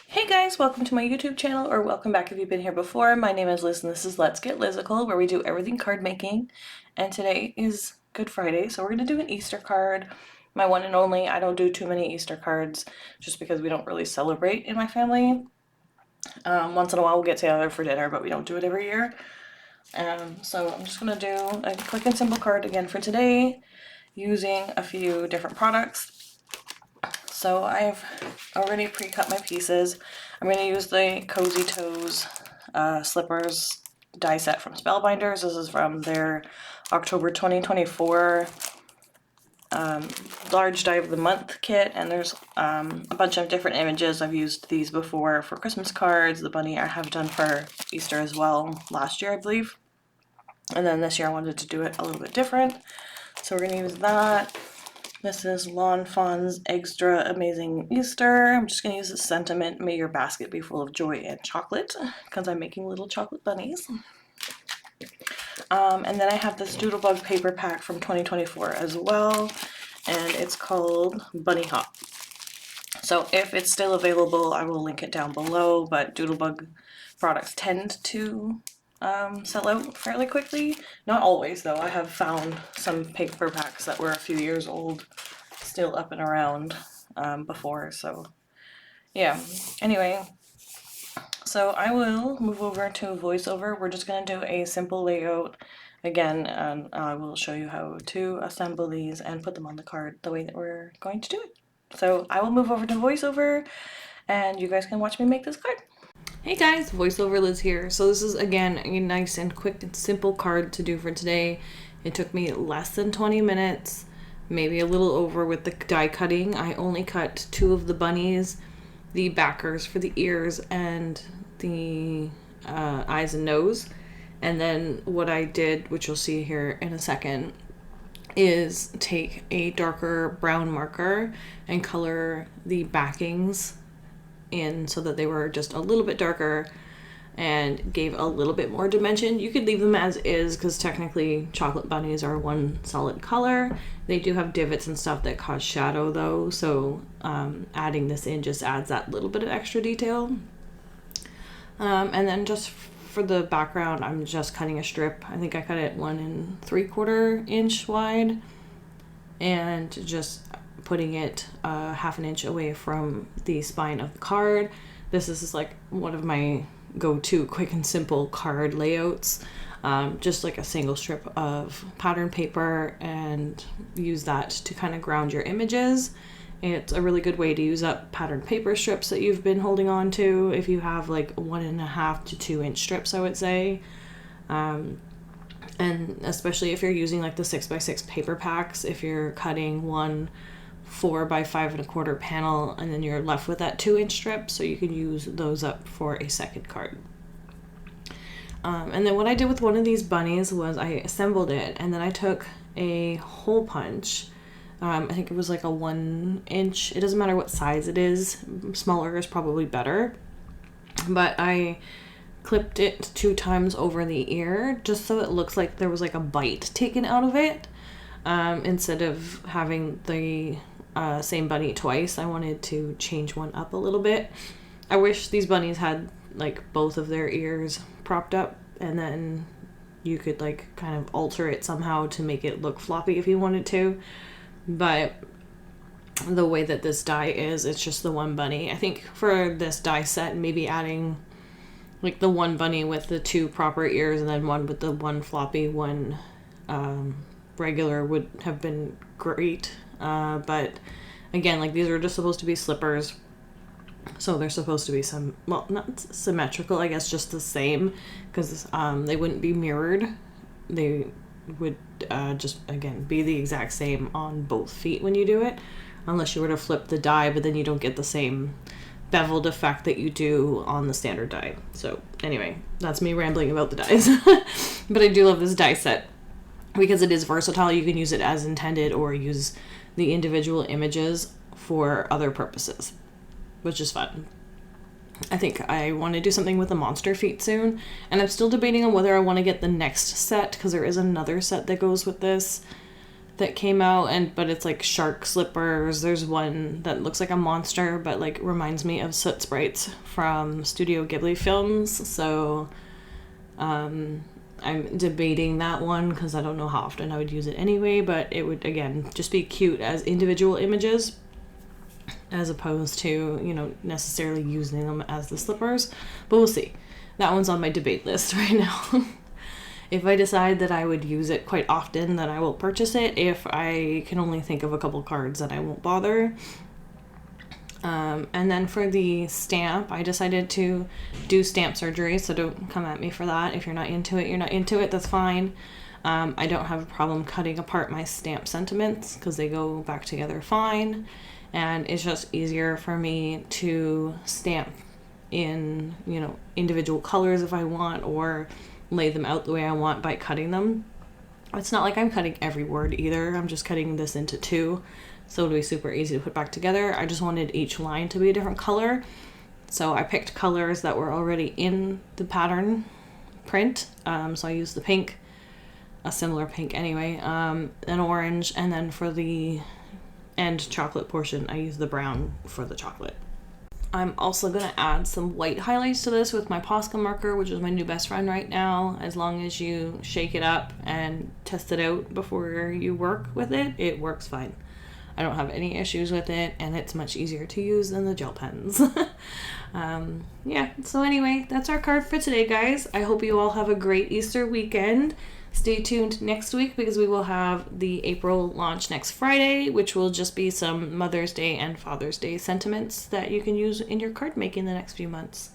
Hey guys, welcome to my YouTube channel, or welcome back if you've been here before. My name is Liz and this is Let's Get Lizical, where we do everything card making. And today is Good Friday, so we're going to do an Easter card. My one and only. I don't do too many Easter cards just because we don't really celebrate in my family. Once in a while we'll get together for dinner, but we don't do it every year. So I'm just going to do a quick and simple card again for today using a few different products. So I've already pre-cut my pieces. I'm going to use the Cozy Toes slippers die set from Spellbinders. This is from their October 2024 large die of the month kit, and there's a bunch of different images. I've used these before for Christmas cards. The bunny I have done for Easter as well last year, I believe. And then this year I wanted to do it a little bit different. So we're going to use that. This is Lawn Fawn's Extra Amazing Easter. I'm just going to use the sentiment, may your basket be full of joy and chocolate, because I'm making little chocolate bunnies. And then I have this Doodlebug paper pack from 2024 as well, and it's called Bunny Hop. So if it's still available, I will link it down below, but Doodlebug products tend to sell out fairly quickly. Not always though. I have found some paper packs that were a few years old still up and around before, so yeah. Anyway, so I will move over to voiceover. We're just going to do a simple layout again, and I will show you how to assemble these and put them on the card the way that we're going to do it. So I will move over to voiceover and you guys can watch me make this card. Hey guys, VoiceOver Liz here. So this is again a nice and quick and simple card to do for today. It took me less than 20 minutes, maybe a little over with the die cutting. I only cut two of the bunnies, the backers for the ears and the eyes and nose. And then what I did, which you'll see here in a second, is take a darker brown marker and color the backings in so that they were just a little bit darker and gave a little bit more dimension. You could leave them as is because technically chocolate bunnies are one solid color. They do have divots and stuff that cause shadow though, so adding this in just adds that little bit of extra detail. And then just for the background, I'm just cutting a strip. I think I cut it 1 3/4 inch wide and just putting it 1/2 inch away from the spine of the card. This is like one of my go-to quick and simple card layouts. Just like a single strip of pattern paper, and use that to kind of ground your images. It's a really good way to use up pattern paper strips that you've been holding on to if you have like 1.5 to 2 inch strips, I would say. And especially if you're using like the 6x6 paper packs, if you're cutting one 4 by 5 1/4 panel and then you're left with that 2 inch strip, so you can use those up for a second card. And then what I did with one of these bunnies was I assembled it, and then I took a hole punch. I think it was like a 1 inch. It doesn't matter what size it is. Smaller is probably better. But I clipped it 2 times over the ear just so it looks like there was like a bite taken out of it. Instead of having the same bunny twice, I wanted to change one up a little bit. I wish these bunnies had like both of their ears propped up, and then you could like kind of alter it somehow to make it look floppy if you wanted to. But the way that this die is, it's just the one bunny. I think for this die set, maybe adding like the one bunny with the 2 proper ears and then one with the one floppy, one regular would have been great. But again, like these are just supposed to be slippers, so they're supposed to be not symmetrical, I guess, just the same, because they wouldn't be mirrored. They would just again be the exact same on both feet when you do it, unless you were to flip the die, but then you don't get the same beveled effect that you do on the standard die. So anyway, that's me rambling about the dies. But I do love this die set because it is versatile. You can use it as intended or use the individual images for other purposes, which is fun. I think I want to do something with the monster feet soon, and I'm still debating on whether I want to get the next set, because there is another set that goes with this. that came out, but it's like shark slippers. There's one that looks like a monster but like reminds me of Soot Sprites from Studio Ghibli films. So I'm debating that one because I don't know how often I would use it anyway, but it would again just be cute as individual images as opposed to, you know, necessarily using them as the slippers. But we'll see. That one's on my debate list right now. If I decide that I would use it quite often, then I will purchase it. If I can only think of a couple cards, then I won't bother. And then for the stamp, I decided to do stamp surgery, so don't come at me for that. If you're not into it, you're not into it, that's fine. I don't have a problem cutting apart my stamp sentiments because they go back together fine. And it's just easier for me to stamp in, you know, individual colors if I want, or lay them out the way I want by cutting them. It's not like I'm cutting every word either. I'm just cutting this into 2, so it'll be super easy to put back together. I just wanted each line to be a different color, so I picked colors that were already in the pattern print. So I used the pink, a similar pink anyway, an orange, and then for the end chocolate portion I used the brown for the chocolate. I'm also going to add some white highlights to this with my Posca marker, which is my new best friend right now. As long as you shake it up and test it out before you work with it, it works fine. I don't have any issues with it, and it's much easier to use than the gel pens. Yeah, so anyway, that's our card for today, guys. I hope you all have a great Easter weekend. Stay tuned next week because we will have the April launch next Friday, which will just be some Mother's Day and Father's Day sentiments that you can use in your card making the next few months.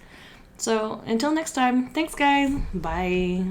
So until next time, thanks guys. Bye.